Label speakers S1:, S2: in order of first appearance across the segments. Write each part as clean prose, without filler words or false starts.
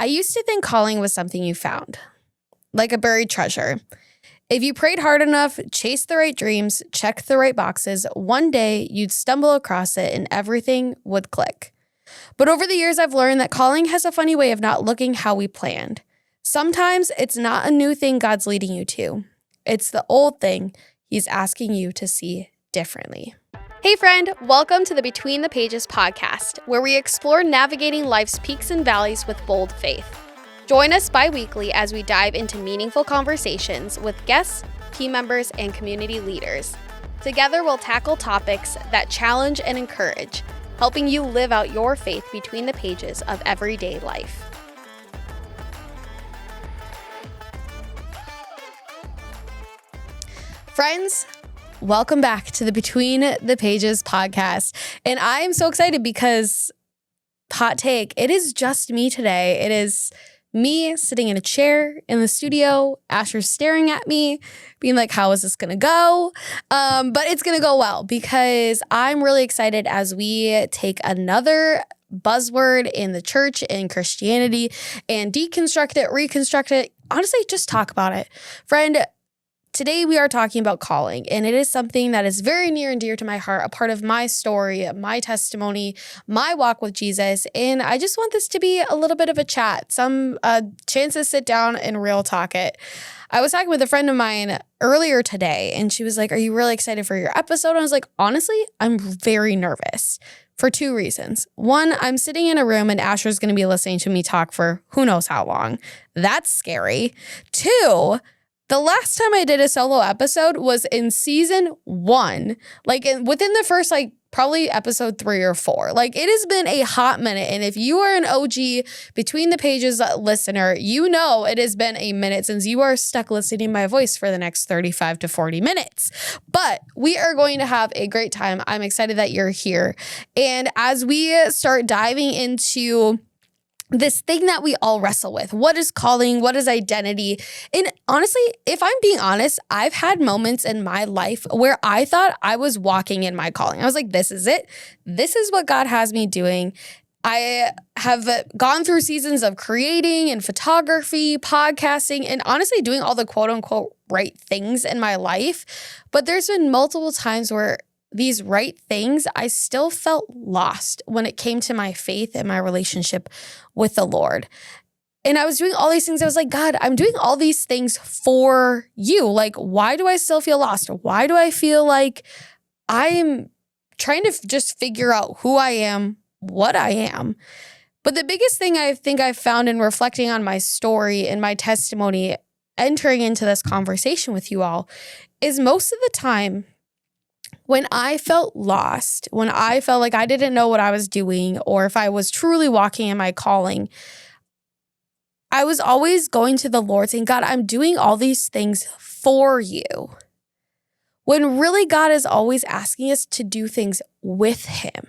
S1: I used to think calling was something you found, like a buried treasure. If you prayed hard enough, chased the right dreams, checked the right boxes, one day you'd stumble across it and everything would click. But over the years, I've learned that calling has a funny way of not looking how we planned. Sometimes it's not a new thing God's leading you to. It's the old thing He's asking you to see differently. Hey friend, welcome to the Between the Pages podcast, where we explore navigating life's peaks and valleys with bold faith. Join us bi-weekly as we dive into meaningful conversations with guests, team members, and community leaders. Together, we'll tackle topics that challenge and encourage, helping you live out your faith between the pages of everyday life. Friends, welcome back to the Between the Pages podcast. And I am so excited because, hot take, it is just me today. It is me sitting in a chair in the studio, Asher staring at me, being like, how is this going to go? But it's going to go well because I'm really excited as we take another buzzword in the church and Christianity and deconstruct it, reconstruct it, honestly, just talk about it. Friend, today we are talking about calling, and it is something that is very near and dear to my heart, a part of my story, my testimony, my walk with Jesus, and I just want this to be a little bit of a chat, some chance to sit down and real talk it. I was talking with a friend of mine earlier today, and she was like, are you really excited for your episode? And I was like, honestly, I'm very nervous for two reasons. One, I'm sitting in a room and Asher's going to be listening to me talk for who knows how long. That's scary. Two, the last time I did a solo episode was in season 1, within the first, probably episode 3 or 4. It has been a hot minute. And if you are an OG Between the Pages listener, you know it has been a minute since you are stuck listening to my voice for the next 35 to 40 minutes. But we are going to have a great time. I'm excited that you're here. And as we start diving into this thing that we all wrestle with. What is calling? What is identity? And honestly, if I'm being honest, I've had moments in my life where I thought I was walking in my calling. I was like, this is it. This is what God has me doing. I have gone through seasons of creating and photography, podcasting, and honestly doing all the quote unquote right things in my life. But there's been multiple times where these right things, I still felt lost when it came to my faith and my relationship with the Lord. And I was doing all these things. I was like, God, I'm doing all these things for you. Why do I still feel lost? Why do I feel like I'm trying to just figure out who I am, what I am? But the biggest thing I think I've found in reflecting on my story and my testimony, entering into this conversation with you all, is most of the time, when I felt lost, when I felt like I didn't know what I was doing, or if I was truly walking in my calling, I was always going to the Lord saying, God, I'm doing all these things for you. When really God is always asking us to do things with Him.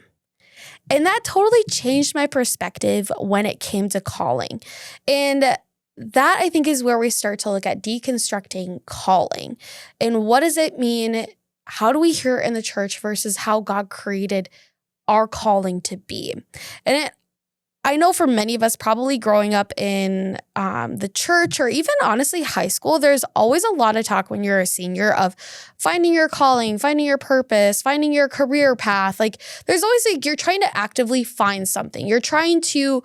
S1: And that totally changed my perspective when it came to calling. And that, I think, is where we start to look at deconstructing calling. And what does it mean? How do we hear it in the church versus how God created our calling to be? And I know for many of us, probably growing up in the church or even honestly high school, there's always a lot of talk when you're a senior of finding your calling, finding your purpose, finding your career path. There's always you're trying to actively find something. You're trying to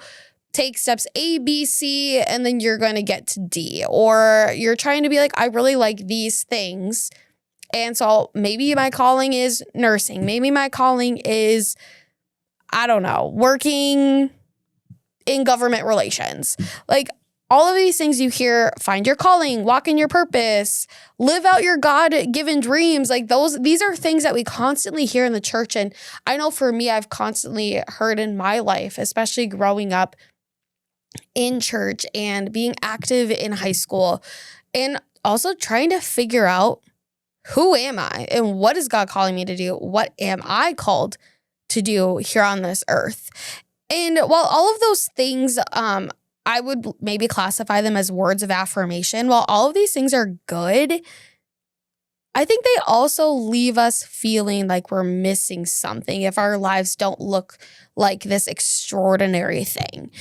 S1: take steps A, B, C, and then you're going to get to D. Or you're trying to be like, I really like these things. And so maybe my calling is nursing. Maybe my calling is, I don't know, working in government relations. All of these things you hear, find your calling, walk in your purpose, live out your God-given dreams. These are things that we constantly hear in the church. And I know for me, I've constantly heard in my life, especially growing up in church and being active in high school, and also trying to figure out, who am I and what is God calling me to do? What am I called to do here on this earth? And while all of those things, I would maybe classify them as words of affirmation, while all of these things are good, I think they also leave us feeling like we're missing something if our lives don't look like this extraordinary thing.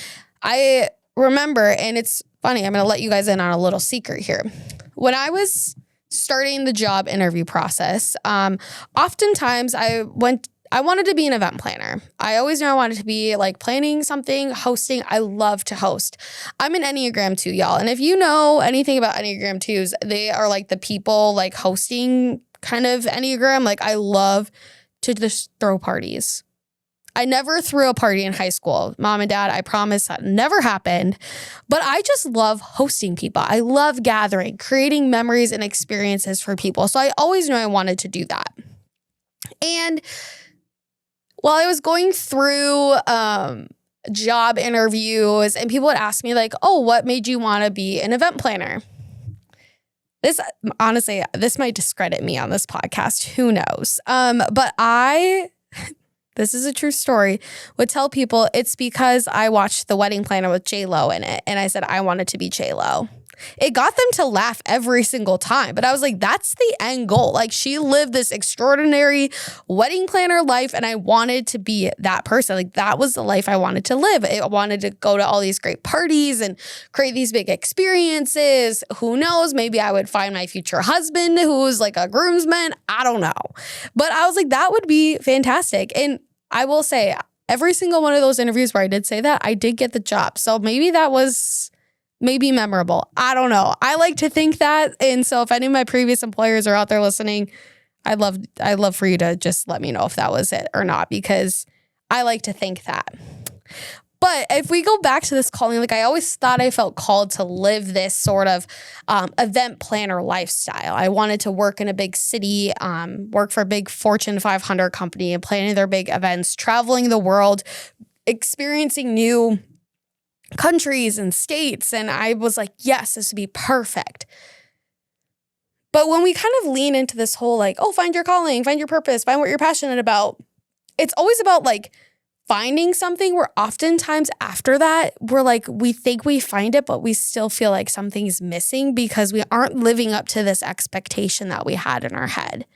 S1: I remember, and it's funny, I'm going to let you guys in on a little secret here. When I was starting the job interview process, oftentimes I wanted to be an event planner. I always knew I wanted to be like planning something, hosting. I love to host. I'm an Enneagram 2, y'all. And if you know anything about Enneagram 2s, they are like the people like hosting kind of Enneagram. Like I love to just throw parties. I never threw a party in high school. Mom and Dad, I promise that never happened. But I just love hosting people. I love gathering, creating memories and experiences for people. So I always knew I wanted to do that. And while I was going through job interviews and people would ask me like, oh, what made you want to be an event planner? Honestly, this might discredit me on this podcast. Who knows? But this is a true story, would tell people it's because I watched The Wedding Planner with J-Lo in it. And I said I wanted to be J-Lo. It got them to laugh every single time. But I was like, that's the end goal. Like she lived this extraordinary wedding planner life and I wanted to be that person. Like that was the life I wanted to live. I wanted to go to all these great parties and create these big experiences. Who knows? Maybe I would find my future husband who's like a groomsman. I don't know. But I was like, that would be fantastic. And I will say every single one of those interviews where I did say that, I did get the job. So maybe that was maybe memorable. I don't know. I like to think that. And so if any of my previous employers are out there listening, I'd love for you to just let me know if that was it or not, because I like to think that. But if we go back to this calling, like I always thought I felt called to live this sort of event planner lifestyle. I wanted to work in a big city, work for a big Fortune 500 company and planning their big events, traveling the world, experiencing new countries and states. And I was like, yes, this would be perfect. But when we kind of lean into this whole like, oh, find your calling, find your purpose, find what you're passionate about, it's always about like finding something where oftentimes after that, we're like, we think we find it, but we still feel like something's missing because we aren't living up to this expectation that we had in our head.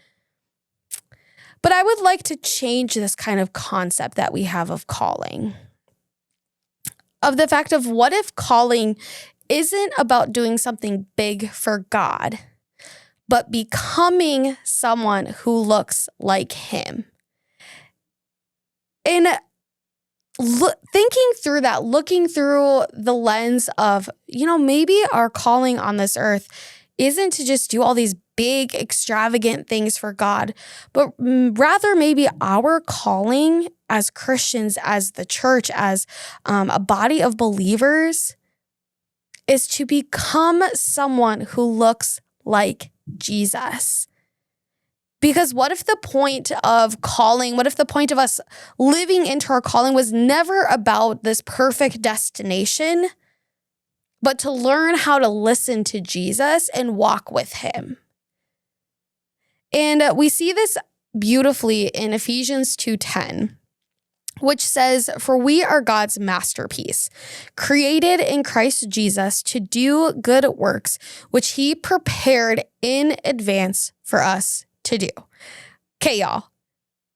S1: But I would like to change this kind of concept that we have of calling. Of the fact of what if calling isn't about doing something big for God, but becoming someone who looks like him. And thinking through that, looking through the lens of, maybe our calling on this earth isn't to just do all these big, extravagant things for God, but rather maybe our calling as Christians, as the church, as a body of believers is to become someone who looks like Jesus. Because what if the point of calling, what if the point of us living into our calling was never about this perfect destination, but to learn how to listen to Jesus and walk with him? And we see this beautifully in Ephesians 2:10, which says, "For we are God's masterpiece, created in Christ Jesus to do good works, which he prepared in advance for us to do." Okay, y'all.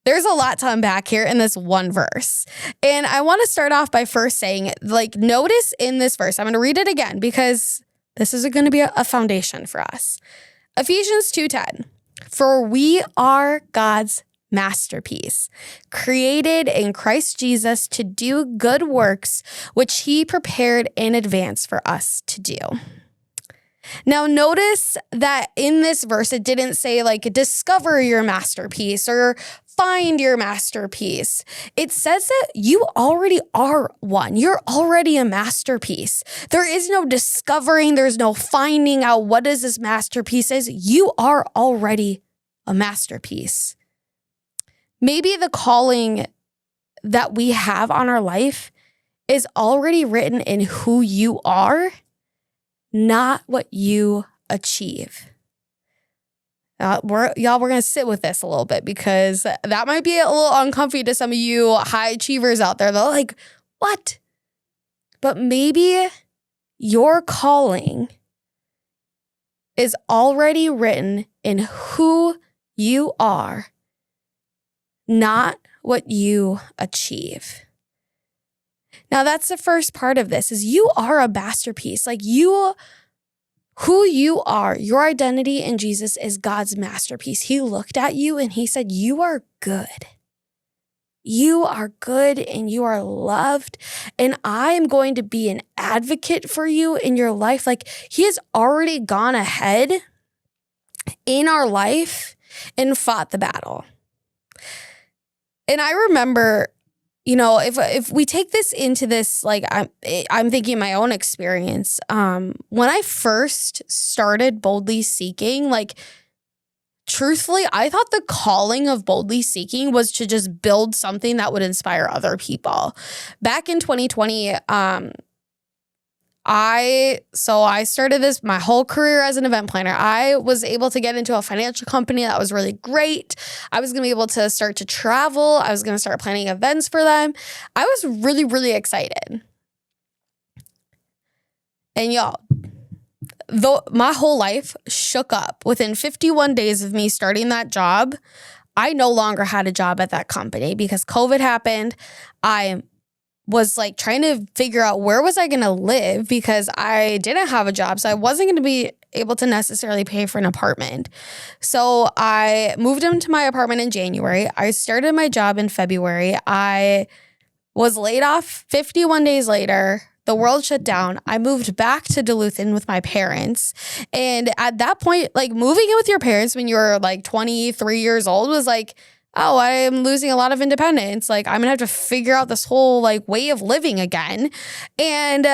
S1: There's a lot to unpack here in this one verse. And I want to start off by first saying, notice in this verse, I'm going to read it again because this is going to be a foundation for us. Ephesians 2:10, "For we are God's masterpiece, created in Christ Jesus to do good works, which he prepared in advance for us to do." Now, notice that in this verse, it didn't say discover your masterpiece or find your masterpiece. It says that you already are one. You're already a masterpiece. There is no discovering. There's no finding out what is this masterpiece is. You are already a masterpiece. Maybe the calling that we have on our life is already written in who you are, not what you achieve. We're going to sit with this a little bit because that might be a little uncomfy to some of you high achievers out there. They're like, what? But maybe your calling is already written in who you are, not what you achieve. Now, that's the first part of this is you are a masterpiece. Like who you are, your identity in Jesus is God's masterpiece. He looked at you and he said, you are good. You are good and you are loved. And I am going to be an advocate for you in your life. Like he has already gone ahead in our life and fought the battle. And I remember, if we take this into this, like I'm thinking my own experience. When I first started Boldly Seeking, like truthfully, I thought the calling of Boldly Seeking was to just build something that would inspire other people. Back in 2020, I started my whole career as an event planner. I was able to get into a financial company that was really great. I was going to be able to start to travel. I was going to start planning events for them. I was really, really excited. And y'all, though my whole life shook up within 51 days of me starting that job, I no longer had a job at that company because COVID happened. I was like trying to figure out where was I going to live because I didn't have a job. So I wasn't going to be able to necessarily pay for an apartment. So I moved into my apartment in January. I started my job in February. I was laid off 51 days later. The world shut down. I moved back to Duluth with my parents. And at that point, like moving in with your parents when you were like 23 years old was like, oh, I am losing a lot of independence. Like I'm gonna have to figure out this whole like way of living again. And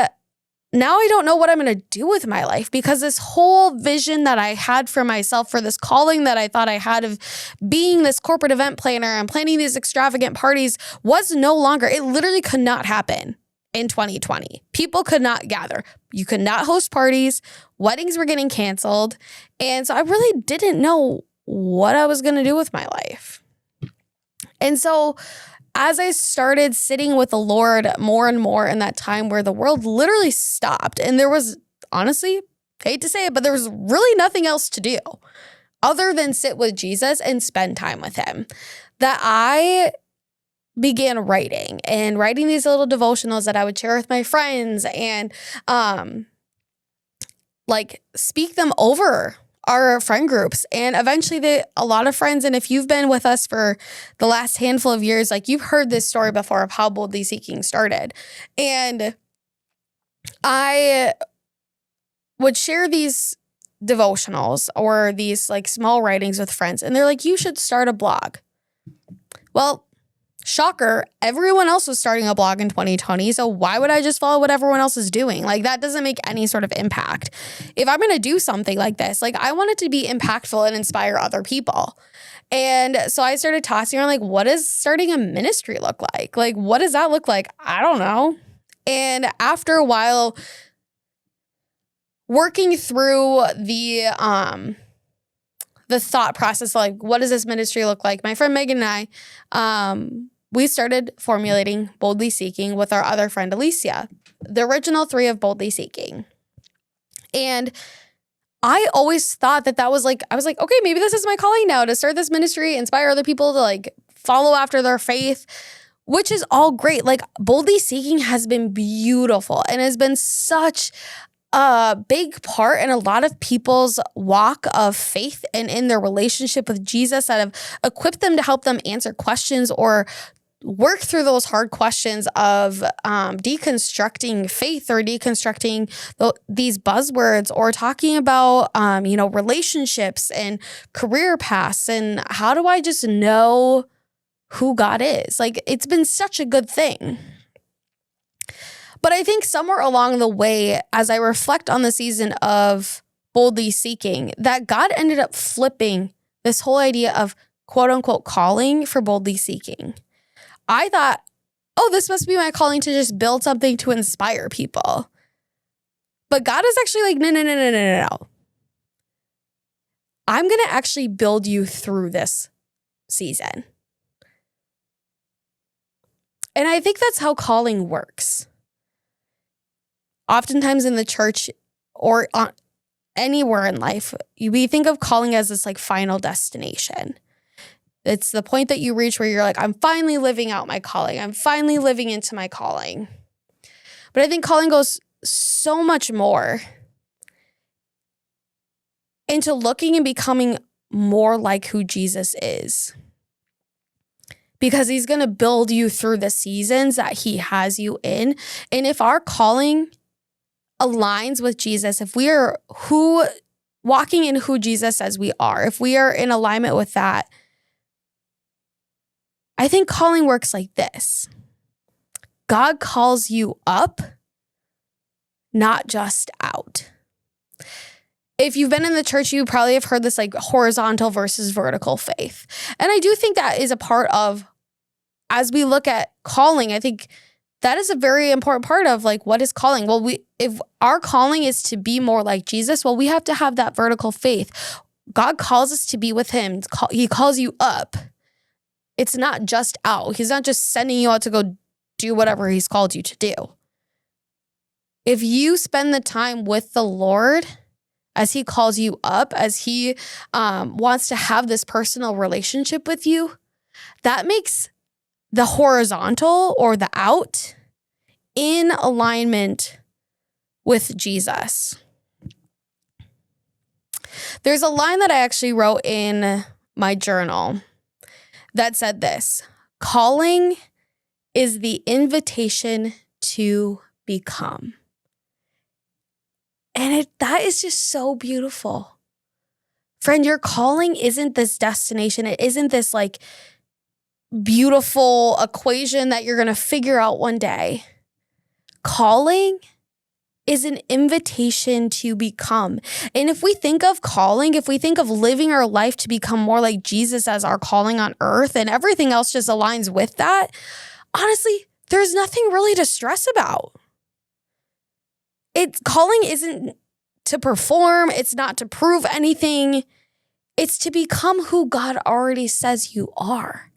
S1: now I don't know what I'm gonna do with my life because this whole vision that I had for myself, for this calling that I thought I had of being this corporate event planner and planning these extravagant parties was no longer, it literally could not happen in 2020. People could not gather. You could not host parties. Weddings were getting canceled. And so I really didn't know what I was gonna do with my life. And so as I started sitting with the Lord more and more in that time where the world literally stopped and there was, honestly, hate to say it, but there was really nothing else to do other than sit with Jesus and spend time with him, that I began writing these little devotionals that I would share with my friends and like speak them over our friend groups. And eventually a lot of friends, and if you've been with us for the last handful of years, like you've heard this story before of how Boldly Seeking started. And I would share these devotionals or these like small writings with friends. And they're like, you should start a blog. Well, shocker, everyone else was starting a blog in 2020. So why would I just follow what everyone else is doing? Like that doesn't make any sort of impact. If I'm going to do something like this, like I want it to be impactful and inspire other people. And so I started tossing around like, what does starting a ministry look like? Like, what does that look like? I don't know. And after a while, working through the thought process, like, what does this ministry look like? My friend Megan and I, we started formulating Boldly Seeking with our other friend, Alicia, the original 3 of Boldly Seeking. And I always thought that was like, I was like, okay, maybe this is my calling now to start this ministry, inspire other people to like follow after their faith, which is all great. Like Boldly Seeking has been beautiful and has been such a big part in a lot of people's walk of faith and in their relationship with Jesus that have equipped them to help them answer questions or work through those hard questions of deconstructing faith or deconstructing these buzzwords or talking about, relationships and career paths and how do I just know who God is? Like, it's been such a good thing. But I think somewhere along the way, as I reflect on the season of Boldly Seeking, that God ended up flipping this whole idea of quote unquote calling for Boldly Seeking. I thought, oh, this must be my calling to just build something to inspire people. But God is actually like, no. I'm going to actually build you through this season. And I think that's how calling works. Oftentimes in the church or anywhere in life, we think of calling as this like final destination. It's the point that you reach where you're like, I'm finally living out my calling. I'm finally living into my calling. But I think calling goes so much more into looking and becoming more like who Jesus is. Because he's going to build you through the seasons that he has you in. And if our calling aligns with Jesus, if we are walking in who Jesus says we are, if we are in alignment with that, I think calling works like this. God calls you up, not just out. If you've been in the church, you probably have heard this like horizontal versus vertical faith. And I do think that is a part of, as we look at calling, I think that is a very important part of like, what is calling? Well, if our calling is to be more like Jesus, well, we have to have that vertical faith. God calls us to be with him. He calls you up. It's not just out. He's not just sending you out to go do whatever he's called you to do. If you spend the time with the Lord as he calls you up, as he wants to have this personal relationship with you, that makes the horizontal or the out in alignment with Jesus. There's a line that I actually wrote in my journal that said this: calling is the invitation to become. And that is just so beautiful. Friend, your calling isn't this destination. It isn't this like beautiful equation that you're going to figure out one day. Calling is an invitation to become. And if we think of calling, if we think of living our life to become more like Jesus as our calling on earth, and everything else just aligns with that, honestly, there's nothing really to stress about. Calling isn't to perform. It's not to prove anything. It's to become who God already says you are.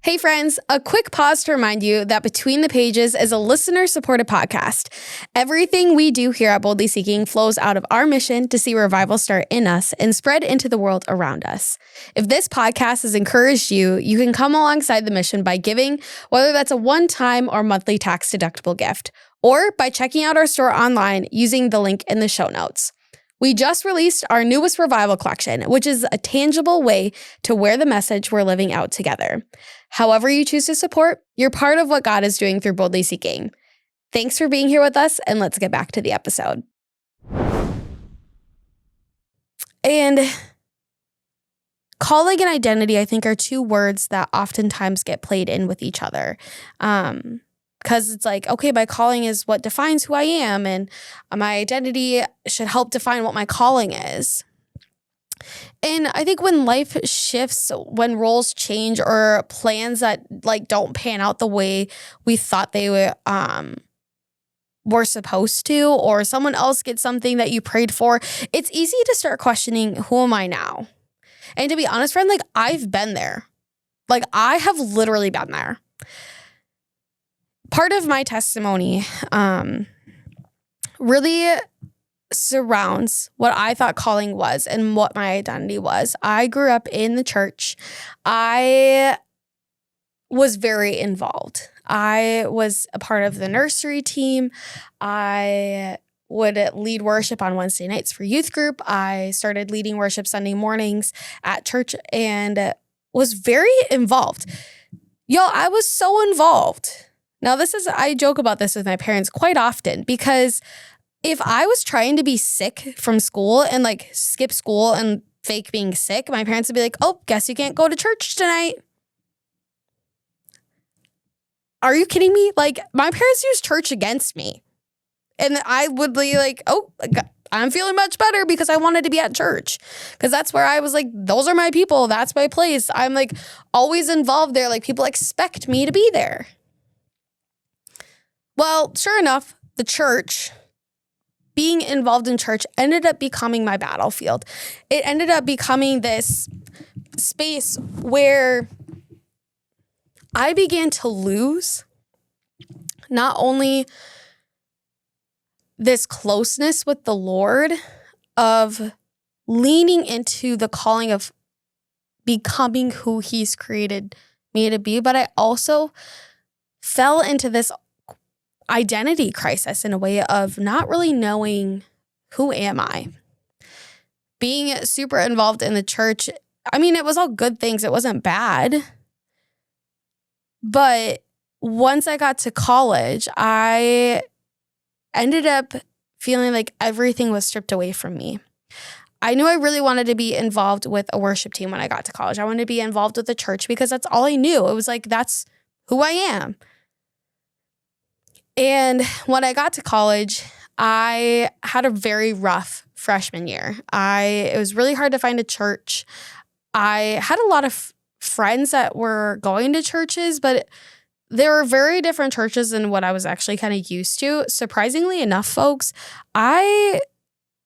S1: Hey friends, a quick pause to remind you that Between the Pages is a listener-supported podcast. Everything we do here at Boldly Seeking flows out of our mission to see revival start in us and spread into the world around us. If this podcast has encouraged you, you can come alongside the mission by giving, whether that's a one-time or monthly tax-deductible gift, or by checking out our store online using the link in the show notes. We just released our newest revival collection, which is a tangible way to wear the message we're living out together. However you choose to support, you're part of what God is doing through Boldly Seeking. Thanks for being here with us, and let's get back to the episode. And calling and identity, I think, are two words that oftentimes get played in with each other. Because it's like, okay, my calling is what defines who I am, and my identity should help define what my calling is. And I think when life shifts, when roles change, or plans that like don't pan out the way we thought they were supposed to, or someone else gets something that you prayed for, it's easy to start questioning, who am I now? And to be honest, friend, like I've been there. Like I have literally been there. Part of my testimony really surrounds what I thought calling was and what my identity was. I grew up in the church. I was very involved. I was a part of the nursery team. I would lead worship on Wednesday nights for youth group. I started leading worship Sunday mornings at church and was very involved. I was so involved. Now, I joke about this with my parents quite often, because if I was trying to be sick from school and like skip school and fake being sick, my parents would be like, oh, guess you can't go to church tonight. Are you kidding me? Like my parents used church against me. And I would be like, oh, I'm feeling much better because I wanted to be at church. Because that's where I was like, those are my people. That's my place. I'm like always involved there. Like people expect me to be there. Well, sure enough, the church, being involved in church, ended up becoming my battlefield. It ended up becoming this space where I began to lose not only this closeness with the Lord, of leaning into the calling of becoming who he's created me to be, but I also fell into this, identity crisis in a way of not really knowing who am I. Being super involved in the church, I mean, it was all good things. It wasn't bad. But once I got to college, I ended up feeling like everything was stripped away from me. I knew I really wanted to be involved with a worship team when I got to college. I wanted to be involved with the church because that's all I knew. It was like, that's who I am. And when I got to college, I had a very rough freshman year. It was really hard to find a church. I had a lot of friends that were going to churches, but there were very different churches than what I was actually kind of used to. Surprisingly enough, folks, I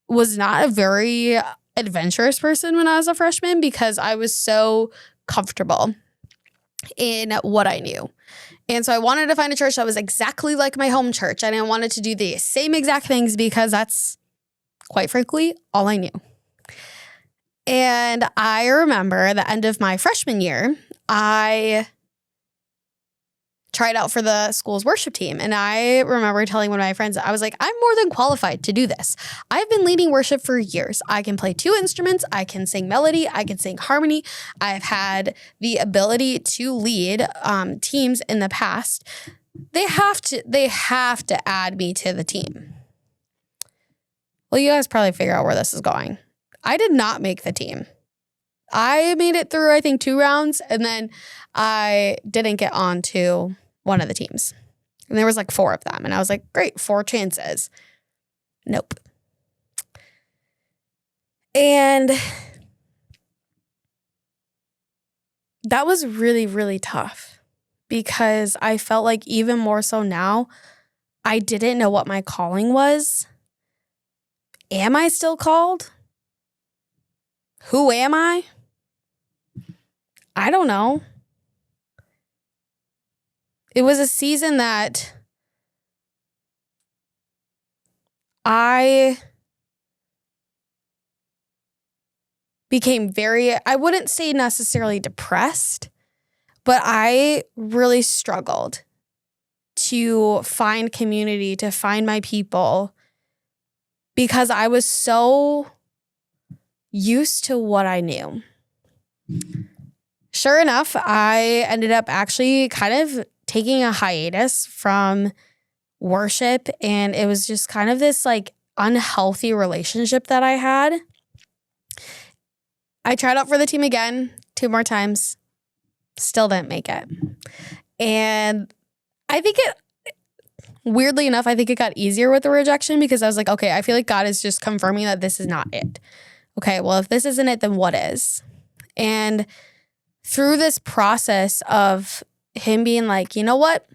S1: was not a very adventurous person when I was a freshman because I was so comfortable in what I knew. And so I wanted to find a church that was exactly like my home church. And I wanted to do the same exact things because that's, quite frankly, all I knew. And I remember the end of my freshman year, I tried out for the school's worship team. And I remember telling one of my friends, I was like, I'm more than qualified to do this. I've been leading worship for years. I can play 2 instruments. I can sing melody. I can sing harmony. I've had the ability to lead teams in the past. They have to add me to the team. Well, you guys probably figure out where this is going. I did not make the team. I made it through, I think, 2 rounds, and then I didn't get on to one of the teams. And there was like 4 of them. And I was like, great, 4 chances. Nope. And that was really, really tough because I felt like even more so now, I didn't know what my calling was. Am I still called? Who am I? I don't know. It was a season that I became I wouldn't say necessarily depressed, but I really struggled to find community, to find my people, because I was so used to what I knew. Sure enough, I ended up actually kind of taking a hiatus from worship, and it was just kind of this like unhealthy relationship that I had. I tried out for the team again 2 more times, still didn't make it. And I think weirdly enough, I think it got easier with the rejection because I was like, okay, I feel like God is just confirming that this is not it. Okay, well, if this isn't it, then what is? And through this process of him being like, you know what?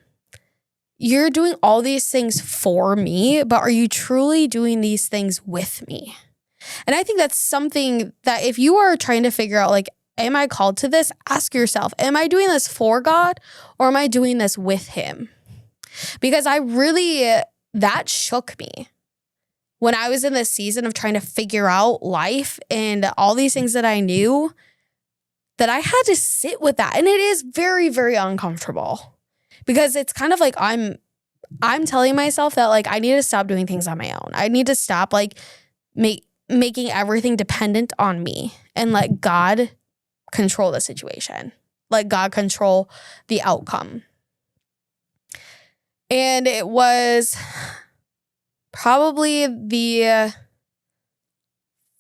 S1: You're doing all these things for me, but are you truly doing these things with me? And I think that's something that if you are trying to figure out, like, am I called to this? Ask yourself, am I doing this for God or am I doing this with him? Because that shook me when I was in this season of trying to figure out life and all these things that I knew, that I had to sit with that. And it is very, very uncomfortable because it's kind of like I'm telling myself that like I need to stop doing things on my own. I need to stop like making everything dependent on me and let God control the situation. Let God control the outcome. And it was probably the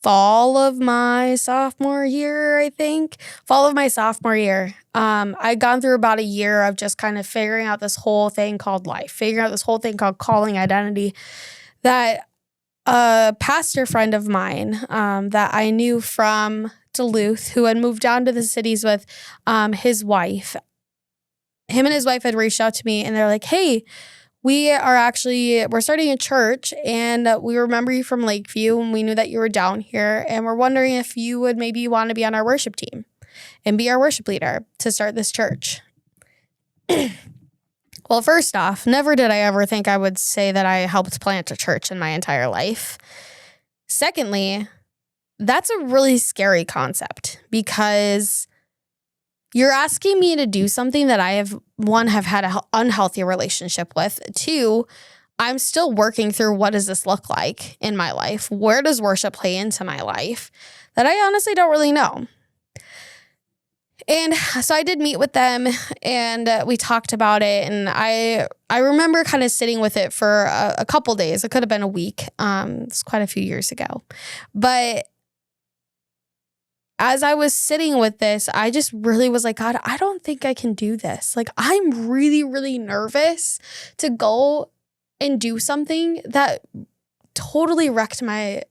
S1: fall of my sophomore year, I think. Fall of my sophomore year. I'd gone through about a year of just kind of figuring out this whole thing called life, figuring out this whole thing called calling identity, that a pastor friend of mine that I knew from Duluth, who had moved down to the cities with his wife. Him and his wife had reached out to me and they're like, hey, we're starting a church and we remember you from Lakeview and we knew that you were down here and we're wondering if you would maybe want to be on our worship team and be our worship leader to start this church. Well, first off, never did I ever think I would say that I helped plant a church in my entire life. Secondly, that's a really scary concept because You're asking me to do something that I have, one, have had an unhealthy relationship with. Two, I'm still working through what does this look like in my life? Where does worship play into my life? That I honestly don't really know. And so I did meet with them and we talked about it. And I remember kind of sitting with it for a couple days. It could have been a week. It's quite a few years ago. But as I was sitting with this, I just really was like, God, I don't think I can do this. Like, I'm really, really nervous to go and do something that totally wrecked my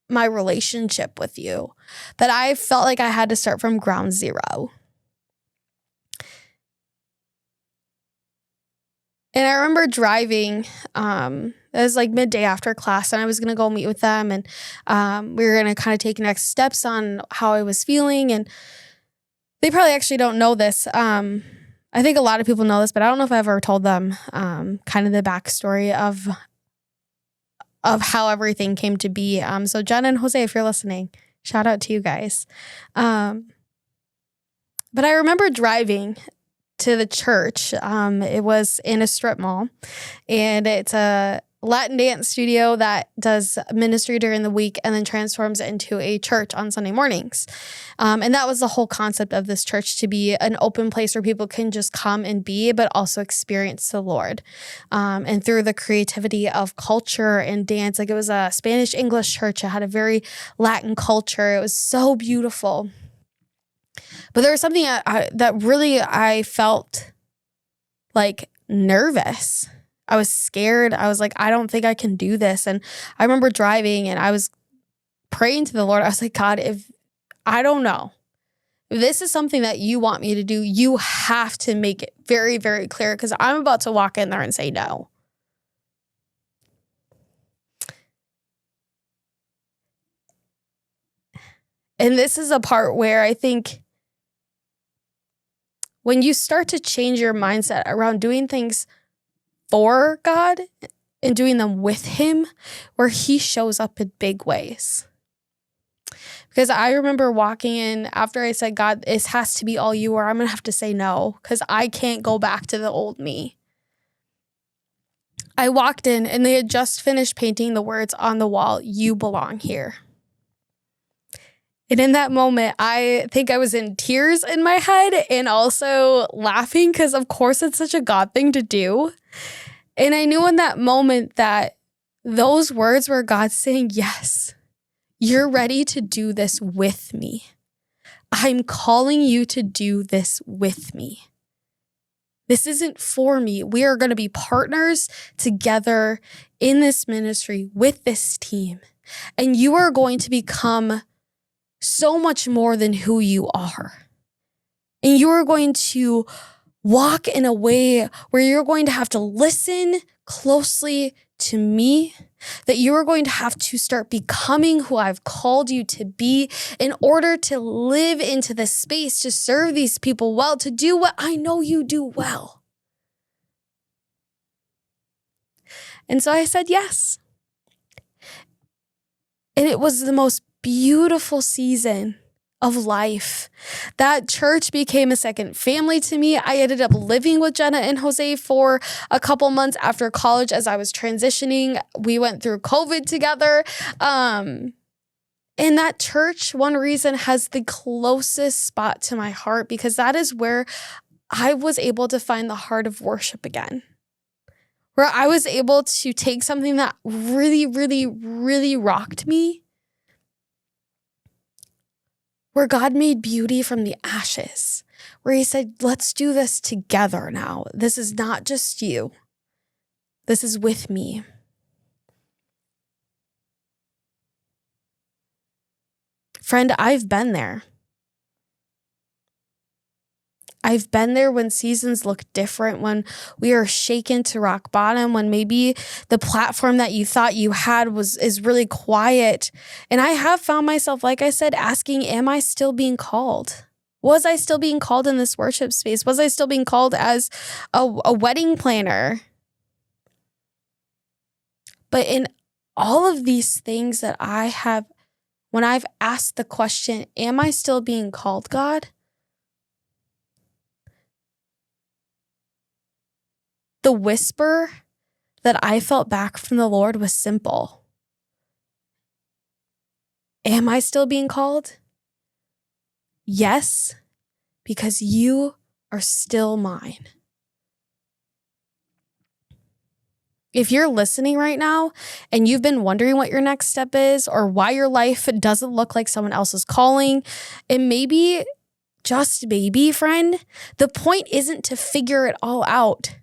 S1: relationship with you, that I felt like I had to start from ground zero. And I remember driving, it was like midday after class, and I was going to go meet with them, and we were going to kind of take next steps on how I was feeling. And they probably actually don't know this. I think a lot of people know this, but I don't know if I've ever told them kind of the backstory of how everything came to be. So Jenna and Jose, if you're listening, shout out to you guys. But I remember driving to the church. It was in a strip mall, and it's a Latin dance studio that does ministry during the week and then transforms into a church on Sunday mornings. And that was the whole concept of this church, to be an open place where people can just come and be, but also experience the Lord. And through the creativity of culture and dance, like it was a Spanish English church. It had a very Latin culture. It was so beautiful. But there was something that really I felt like nervous. I was scared. I was like, I don't think I can do this. And I remember driving and I was praying to the Lord. I was like, God, if this is something that you want me to do, you have to make it very, very clear, because I'm about to walk in there and say no. And this is a part where I think when you start to change your mindset around doing things for God and doing them with Him, where He shows up in big ways. Because I remember walking in after I said, God, this has to be all you, or I'm going to have to say no, because I can't go back to the old me. I walked in and they had just finished painting the words on the wall, "You belong here." And in that moment, I think I was in tears in my head and also laughing, because of course it's such a God thing to do. And I knew in that moment that those words were God saying, yes, you're ready to do this with me. I'm calling you to do this with me. This isn't for me. We are going to be partners together in this ministry with this team. And you are going to become so much more than who you are. And you are going to walk in a way where you're going to have to listen closely to me, that you are going to have to start becoming who I've called you to be in order to live into this space, to serve these people well, to do what I know you do well. And so I said yes. And it was the most beautiful season of life. That church became a second family to me. I ended up living with Jenna and Jose for a couple months after college as I was transitioning. We went through COVID together. And that church, one reason, has the closest spot to my heart, because that is where I was able to find the heart of worship again. Where I was able to take something that really, really, really rocked me, where God made beauty from the ashes, where He said, let's do this together now. This is not just you. This is with me. Friend, I've been there. I've been there when seasons look different, when we are shaken to rock bottom, when maybe the platform that you thought you had is really quiet. And I have found myself, like I said, asking, am I still being called? Was I still being called in this worship space? Was I still being called as a wedding planner? But in all of these things that I have, when I've asked the question, am I still being called, God? The whisper that I felt back from the Lord was simple. Am I still being called? Yes, because you are still mine. If you're listening right now and you've been wondering what your next step is or why your life doesn't look like someone else's calling, and maybe, just maybe, friend, the point isn't to figure it all out.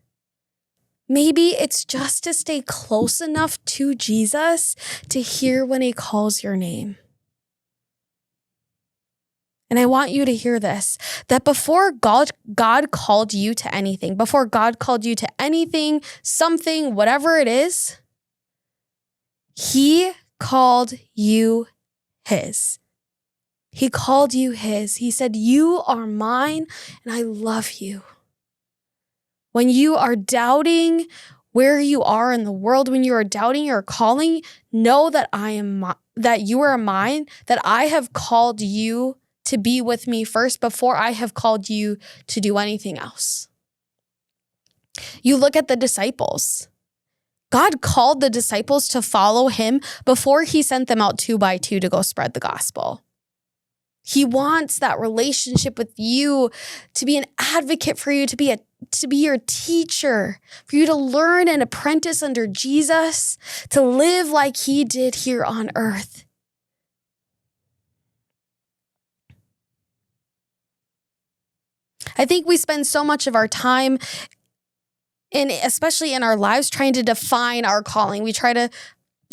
S1: Maybe it's just to stay close enough to Jesus to hear when he calls your name. And I want you to hear this, that before God called you to anything, before God called you to anything, something, whatever it is, he called you his. He called you his. He said, you are mine and I love you. When you are doubting where you are in the world, when you are doubting your calling, know that that you are mine, that I have called you to be with me first before I have called you to do anything else. You look at the disciples. God called the disciples to follow him before he sent them out 2 by 2 to go spread the gospel. He wants that relationship with you, to be an advocate for you, to be your teacher, for you to learn and apprentice under Jesus, to live like he did here on earth. I think we spend so much of our time, especially in our lives, trying to define our calling. We try to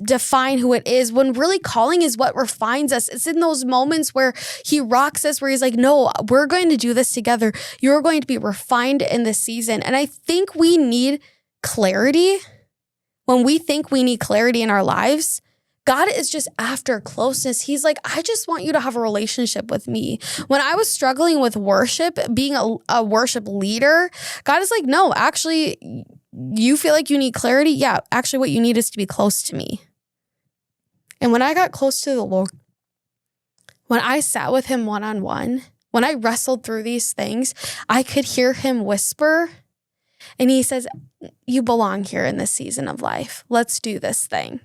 S1: define who it is, when really calling is what refines us. It's in those moments where he rocks us, where he's like, no, we're going to do this together. You're going to be refined in this season. And I think we need clarity. When we think we need clarity in our lives, God is just after closeness. He's like, I just want you to have a relationship with me. When I was struggling with worship, being a worship leader, God is like, no, actually, you feel like you need clarity? Yeah, actually what you need is to be close to me. And when I got close to the Lord, when I sat with him one-on-one, when I wrestled through these things, I could hear him whisper, and he says, you belong here in this season of life. Let's do this thing.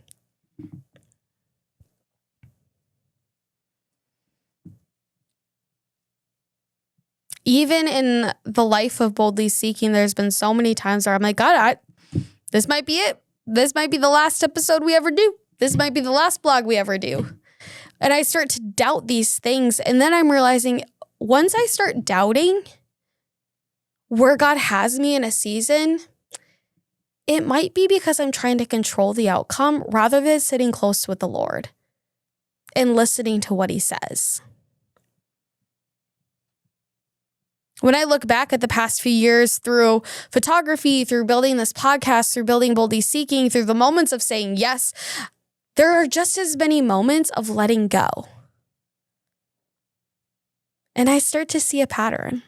S1: Even in the life of boldly seeking, there's been so many times where I'm like, God, this might be it. This might be the last episode we ever do. This might be the last blog we ever do. And I start to doubt these things. And then I'm realizing once I start doubting where God has me in a season, it might be because I'm trying to control the outcome rather than sitting close with the Lord and listening to what he says. When I look back at the past few years through photography, through building this podcast, through building Boldly Seeking, through the moments of saying yes, there are just as many moments of letting go. And I start to see a pattern.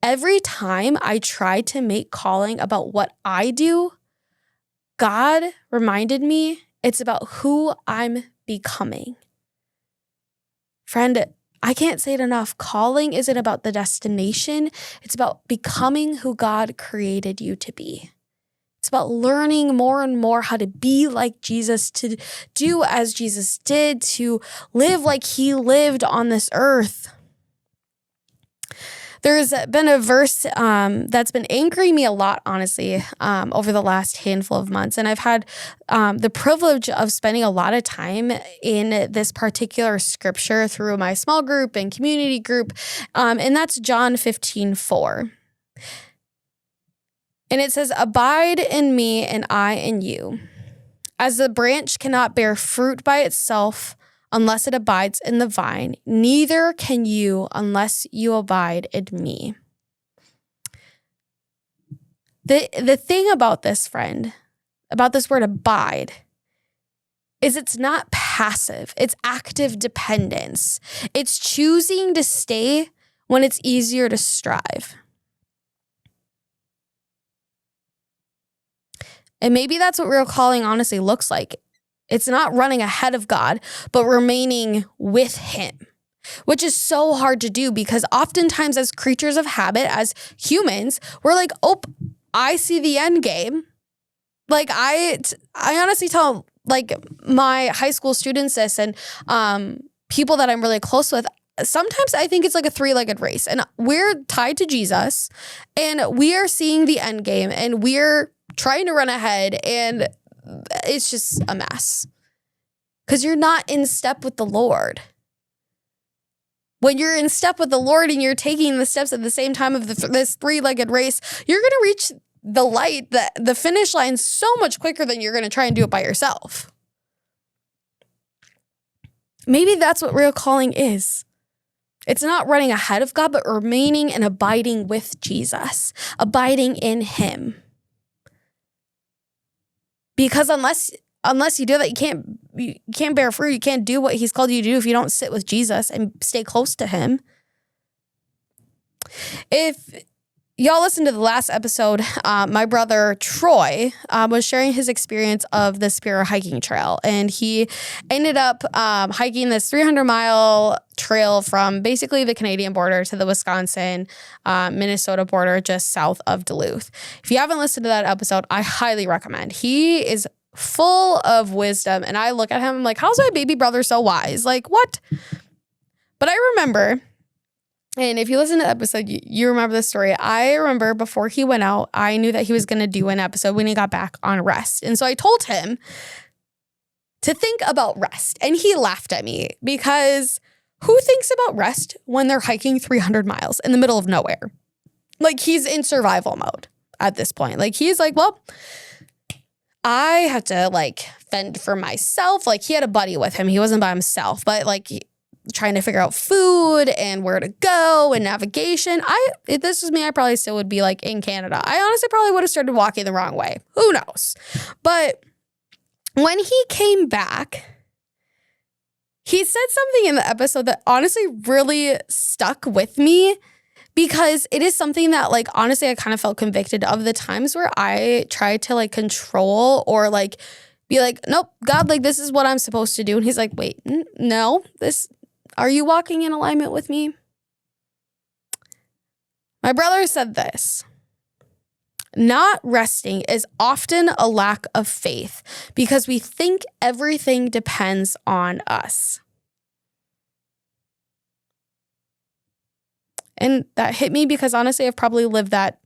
S1: Every time I try to make calling about what I do, God reminded me it's about who I'm becoming. Friend, I can't say it enough. Calling isn't about the destination. It's about becoming who God created you to be. It's about learning more and more how to be like Jesus, to do as Jesus did, to live like he lived on this earth. There's been a verse that's been anchoring me a lot, honestly, over the last handful of months. And I've had the privilege of spending a lot of time in this particular scripture through my small group and community group. And that's John 15:4. And it says, abide in me and I in you. As the branch cannot bear fruit by itself unless it abides in the vine, neither can you unless you abide in me. The thing about this, friend, about this word abide, is it's not passive. It's active dependence. It's choosing to stay when it's easier to strive. And maybe that's what real calling honestly looks like. It's not running ahead of God, but remaining with him. which is so hard to do because oftentimes as creatures of habit, as humans, we're like, oh, I see the end game. Like I honestly tell like my high school students this and people that I'm really close with, sometimes I think it's like a three-legged race and we're tied to Jesus and we are seeing the end game and we're trying to run ahead and it's just a mess because you're not in step with the Lord. When you're in step with the Lord and you're taking the steps at the same time of this three-legged race, you're going to reach the light, the finish line so much quicker than you're going to try and do it by yourself. Maybe that's what real calling is. It's not running ahead of God, but remaining and abiding with Jesus, abiding in him. Because unless you do that, you can't bear fruit. You can't do what he's called you to do if you don't sit with Jesus and stay close to him. If y'all listened to the last episode, my brother Troy was sharing his experience of the Spirit hiking trail. And he ended up hiking this 300-mile trail from basically the Canadian border to the Wisconsin, Minnesota border just south of Duluth. If you haven't listened to that episode, I highly recommend. He is full of wisdom. And I look at him, I'm like, how's my baby brother so wise? Like, what? But I remember, and if you listen to the episode, you remember the story. I remember before he went out, I knew that he was going to do an episode when he got back on rest. And so I told him to think about rest. And he laughed at me because who thinks about rest when they're hiking 300 miles in the middle of nowhere? Like he's in survival mode at this point. Like he's like, well, I have to like fend for myself. Like he had a buddy with him. He wasn't by himself, but like trying to figure out food and where to go and navigation. If this was me, I probably still would be like in Canada. I honestly probably would have started walking the wrong way. Who knows? But when he came back, he said something in the episode that honestly really stuck with me because it is something that like, honestly, I kind of felt convicted of the times where I tried to like control or like be like, nope, God, like this is what I'm supposed to do. And he's like, wait, no, are you walking in alignment with me? My brother said this. Not resting is often a lack of faith because we think everything depends on us. And that hit me because honestly, I've probably lived that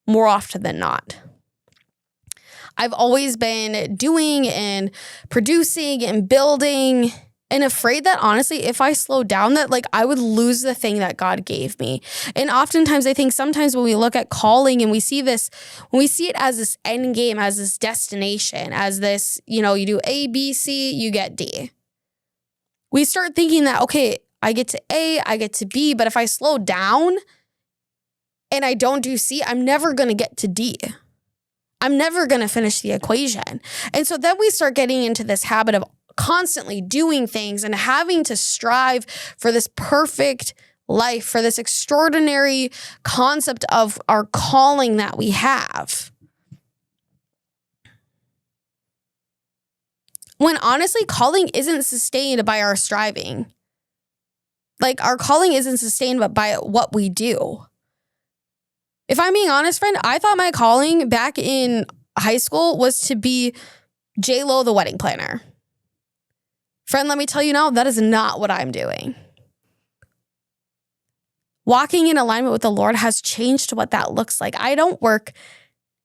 S1: more often than not. I've always been doing and producing and building and afraid that honestly, if I slowed down, that like I would lose the thing that God gave me. And oftentimes I think sometimes when we look at calling and we see it as this end game, as this destination, as this, you do A, B, C, you get D. We start thinking that, okay, I get to A, I get to B, but if I slow down and I don't do C, I'm never going to get to D. I'm never going to finish the equation. And so then we start getting into this habit of constantly doing things and having to strive for this perfect life, for this extraordinary concept of our calling that we have. When honestly, calling isn't sustained by our striving. Like our calling isn't sustained by what we do. If I'm being honest, friend, I thought my calling back in high school was to be J-Lo, the wedding planner. Friend, let me tell you now, that is not what I'm doing. Walking in alignment with the Lord has changed what that looks like. I don't work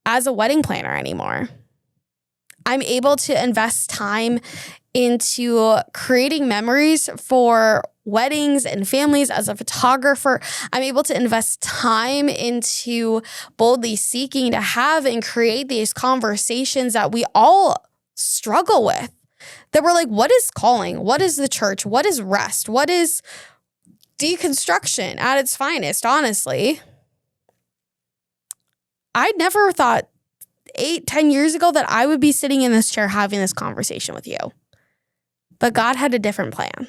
S1: as a wedding planner anymore. I'm able to invest time into creating memories for weddings and families as a photographer. I'm able to invest time into boldly seeking to have and create these conversations that we all struggle with. That we're like, what is calling? What is the church? What is rest? What is deconstruction at its finest, honestly? I never thought 8-10 years ago that I would be sitting in this chair having this conversation with you. But God had a different plan.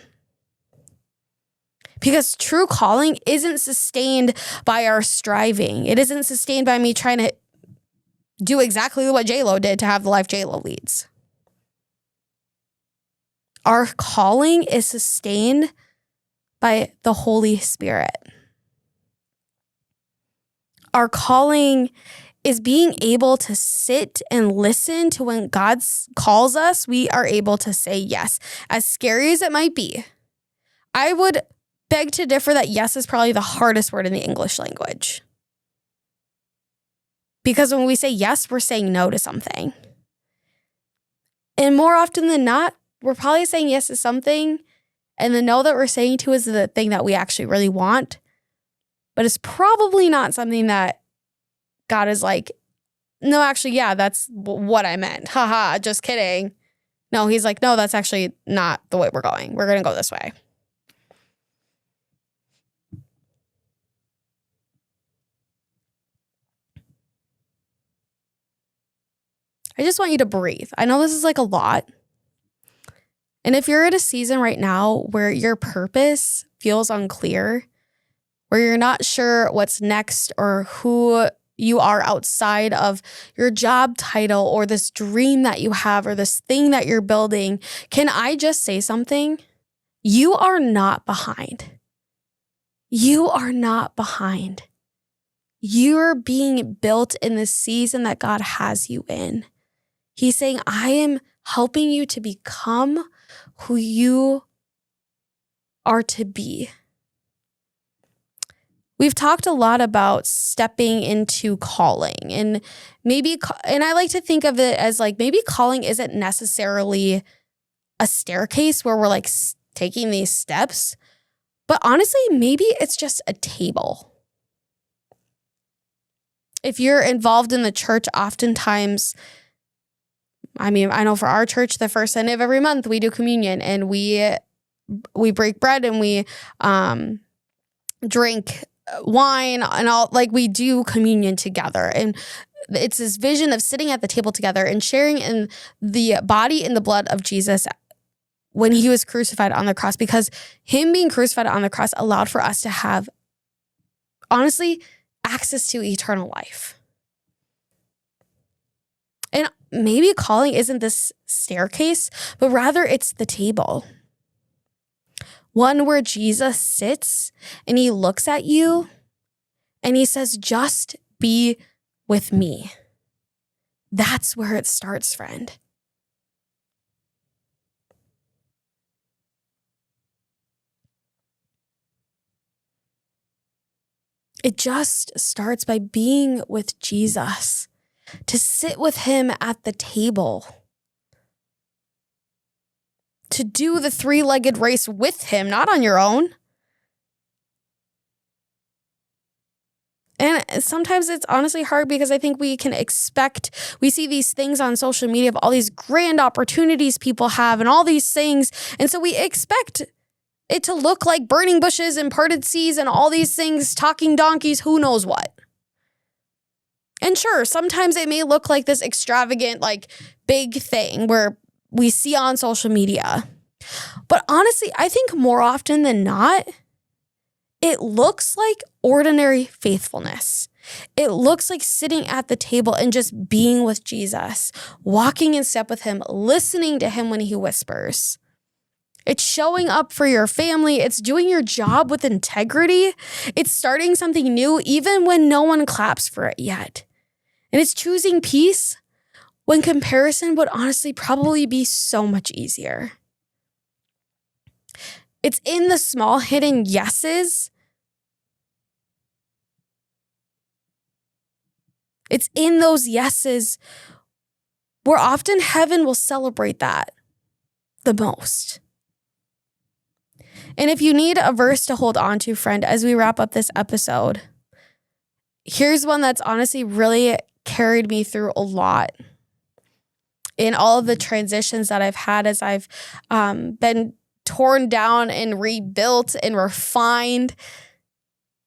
S1: Because true calling isn't sustained by our striving. It isn't sustained by me trying to do exactly what J-Lo did to have the life J-Lo leads. Our calling is sustained by the Holy Spirit. Our calling is being able to sit and listen to when God calls us. We are able to say yes. As scary as it might be, I would beg to differ that yes is probably the hardest word in the English language. Because when we say yes, we're saying no to something. And more often than not, we're probably saying yes to something, and the no that we're saying to is the thing that we actually really want. But it's probably not something that God is like, no, actually, yeah, that's what I meant. Haha, just kidding. No, he's like, no, that's actually not the way we're going. We're going to go this way. I just want you to breathe. I know this is like a lot. And if you're in a season right now where your purpose feels unclear, where you're not sure what's next or who you are outside of your job title or this dream that you have or this thing that you're building, can I just say something? You are not behind. You are not behind. You're being built in the season that God has you in. He's saying, I am helping you to become who you are to be. We've talked a lot about stepping into calling, and I like to think of it as like maybe calling isn't necessarily a staircase where we're like taking these steps, but honestly, maybe it's just a table. If you're involved in the church, oftentimes, I know for our church, the first Sunday of every month, we do communion and we break bread and we drink wine and all, like we do communion together. And it's this vision of sitting at the table together and sharing in the body and the blood of Jesus when he was crucified on the cross, because him being crucified on the cross allowed for us to have, honestly, access to eternal life. And maybe calling isn't this staircase, but rather it's the table. One where Jesus sits and he looks at you and he says, just be with me. That's where it starts, friend. It just starts by being with Jesus, to sit with him at the table, to do the three-legged race with him, not on your own. And sometimes it's honestly hard because I think we see these things on social media of all these grand opportunities people have and all these things. And so we expect it to look like burning bushes and parted seas and all these things, talking donkeys, who knows what. And sure, sometimes it may look like this extravagant, like big thing where we see on social media. But honestly, I think more often than not, it looks like ordinary faithfulness. It looks like sitting at the table and just being with Jesus, walking in step with him, listening to him when he whispers. It's showing up for your family. It's doing your job with integrity. It's starting something new even when no one claps for it yet. And it's choosing peace when comparison would honestly probably be so much easier. It's in the small hidden yeses. It's in those yeses where often heaven will celebrate that the most. And if you need a verse to hold on to, friend, as we wrap up this episode, here's one that's honestly really carried me through a lot in all of the transitions that I've had as I've been torn down and rebuilt and refined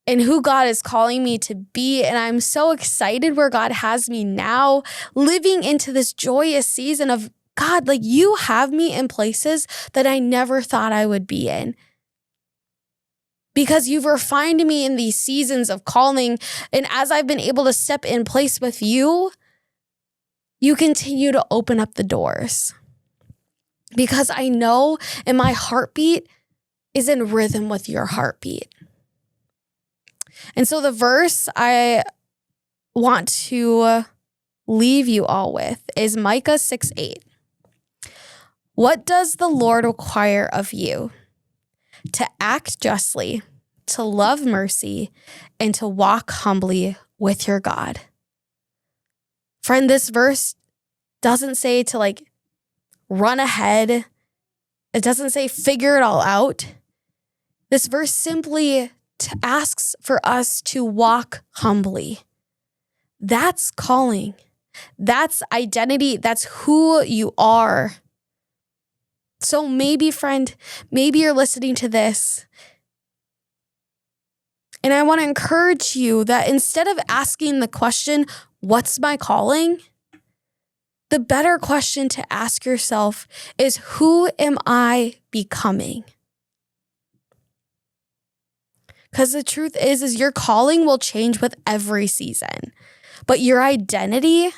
S1: and who God is calling me to be. And I'm so excited where God has me now, living into this joyous season of God, like you have me in places that I never thought I would be in. Because you've refined me in these seasons of calling. And as I've been able to step in place with you, you continue to open up the doors. Because I know in my heartbeat is in rhythm with your heartbeat. And so the verse I want to leave you all with is Micah 6:8. What does the Lord require of you? To act justly, to love mercy, and to walk humbly with your God. Friend, this verse doesn't say to run ahead. It doesn't say figure it all out. This verse simply asks for us to walk humbly. That's calling. That's identity. That's who you are. So maybe, friend, maybe you're listening to this, and I want to encourage you that instead of asking the question, what's my calling? The better question to ask yourself is, who am I becoming? Because the truth is your calling will change with every season, but your identity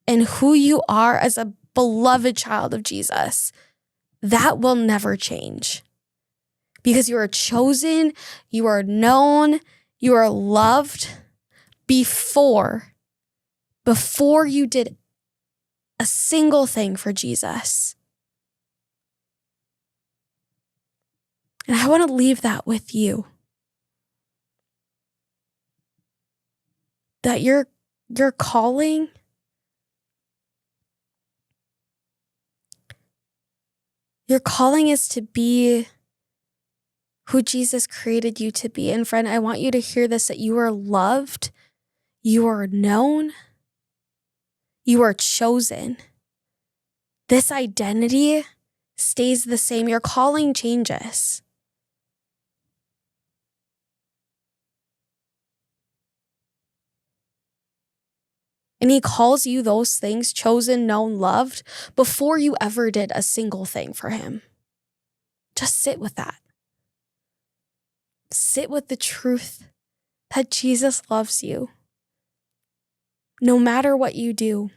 S1: and who you are as a beloved child of Jesus, that will never change. Because you are chosen, you are known, you are loved before you did a single thing for Jesus. And I want to leave that with you. That your calling is to be who Jesus created you to be. And friend, I want you to hear this, that you are loved, you are known, you are chosen. This identity stays the same. Your calling changes. And he calls you those things, chosen, known, loved, before you ever did a single thing for him. Just sit with that. Sit with the truth that Jesus loves you. No matter what you do,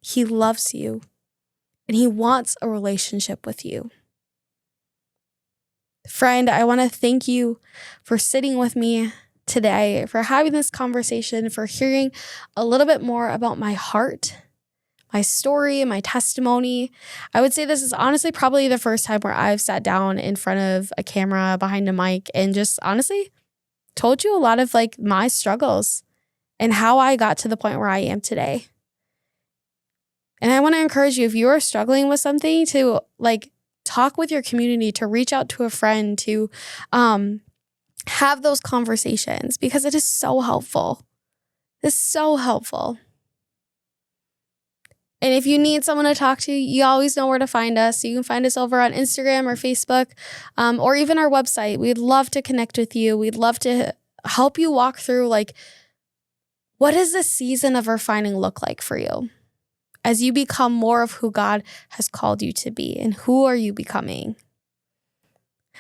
S1: he loves you and he wants a relationship with you. Friend, I want to thank you for sitting with me today, for having this conversation, for hearing a little bit more about my heart, my story, my testimony. I would say this is honestly probably the first time where I've sat down in front of a camera behind a mic and just honestly told you a lot of my struggles and how I got to the point where I am today. And I want to encourage you, if you are struggling with something, to talk with your community, to reach out to a friend, to have those conversations, because it is so helpful. It's so helpful. And if you need someone to talk to, you always know where to find us. You can find us over on Instagram or Facebook, or even our website. We'd love to connect with you. We'd love to help you walk through what does this season of refining look like for you as you become more of who God has called you to be, and who are you becoming?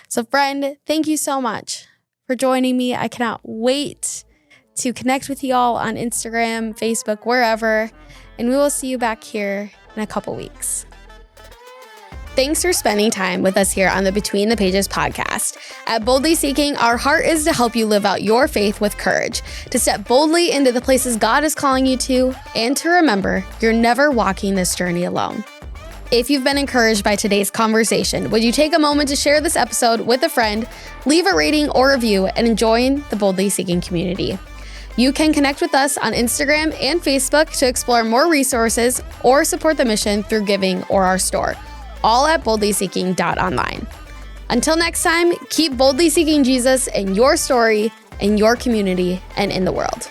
S1: So friend, thank you so much for joining me. I cannot wait to connect with you all on Instagram, Facebook, wherever, and we will see you back here in a couple weeks. Thanks for spending time with us here on the Between the Pages podcast. At Boldly Seeking, our heart is to help you live out your faith with courage, to step boldly into the places God is calling you to, and to remember you're never walking this journey alone. If you've been encouraged by today's conversation, would you take a moment to share this episode with a friend, leave a rating or review, and join the Boldly Seeking community? You can connect with us on Instagram and Facebook to explore more resources or support the mission through giving or our store, all at boldlyseeking.online. Until next time, keep boldly seeking Jesus in your story, in your community, and in the world.